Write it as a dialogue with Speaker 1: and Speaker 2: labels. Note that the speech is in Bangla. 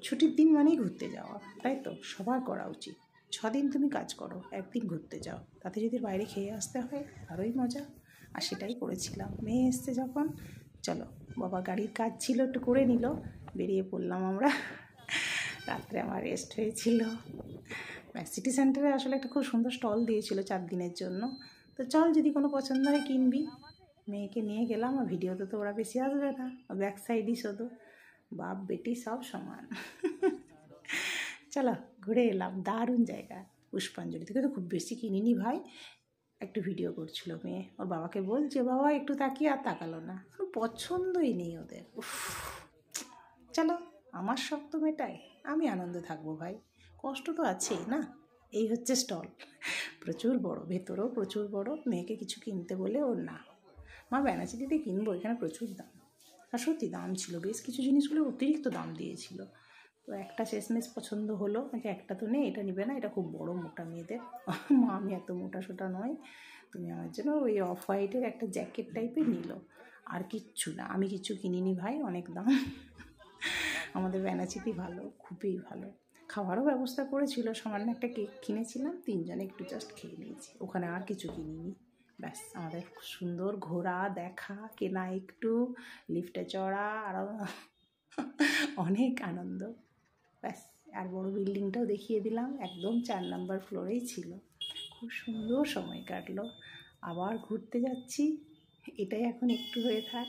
Speaker 1: ছুটির দিন মানেই ঘুরতে যাওয়া, তাই তো? সবার করা উচিত। 6 দিন তুমি কাজ করো, একদিন ঘুরতে যাও, তাতে যদি বাইরে খেয়ে আসতে হয় আরোই মজা। আর সেটাই করেছিলাম। মেয়ে এসছে যখন, চলো বাবা গাড়ির কাজ ছিল একটু করে নিল, বেরিয়ে পড়লাম আমরা। রাত্রে আমার রেস্ট হয়েছিল। সিটি সেন্টারে আসলে একটা খুব সুন্দর স্টল দিয়েছিল 4 দিনের জন্য। তো চল, যদি কোনো পছন্দ হয় কিনবি। মেয়েকে নিয়ে গেলাম। আর ভিডিওতে তো ওরা বেশি আসবে না, ব্যাক সাইডই শুধু, বাপ বেটি সব সমান। চলো ঘুরে এলাম, দারুণ জায়গা। পুষ্পাঞ্জলি থেকে তো খুব বেশি কিনিনি ভাই, একটু ভিডিও করছিল মেয়ে, ওর বাবাকে বলছে বাবা একটু তাকিয়ে, আর তাকালো না, পছন্দই নেই ওদের। উফ, চলো আমার শখ তো মেটায়, আমি আনন্দে থাকবো ভাই, কষ্ট তো আছেই না। এই হচ্ছে স্টল, প্রচুর বড়, ভেতরেও প্রচুর বড়। মেয়েকে কিছু কিনতে বলে ওর না, মা বেনাচিতিতে কিনবো, এখানে প্রচুর দাম। আর সত্যি দাম ছিল, বেশ কিছু জিনিসগুলো অতিরিক্ত দাম দিয়েছিল। তো একটা শেষমেশ পছন্দ হলো, যে একটা তো নেই, এটা নিবে না, এটা খুব বড় মোটা মেয়েদের। মা আমি এত মোটা সোটা নয়, তুমি আমার জন্য ওই অফ হোয়াইটের একটা জ্যাকেট টাইপের নিল, আর কিচ্ছু না। আমি কিচ্ছু কিনিনি ভাই, অনেক দাম। আমাদের বেনাচিতি ভালো, খুবই ভালো। খাওয়ারও ব্যবস্থা করেছিল, সামান্য একটা কেক কিনেছিলাম, 3 জনে একটু জাস্ট খেয়ে নিয়েছি, ওখানে আর কিছু কিনিনি। ব্যাস, আমাদের সুন্দর ঘোরা, দেখা, কেনা, একটু লিফটে চড়া, আরও অনেক আনন্দ। ব্যাস, আর বড় বিল্ডিংটাও দেখিয়ে দিলাম, একদম 4 নম্বর ফ্লোরেই ছিল। খুব সুন্দর সময় কাটলো। আবার ঘুরতে যাচ্ছি, এটাই এখন একটু হয়ে থাক।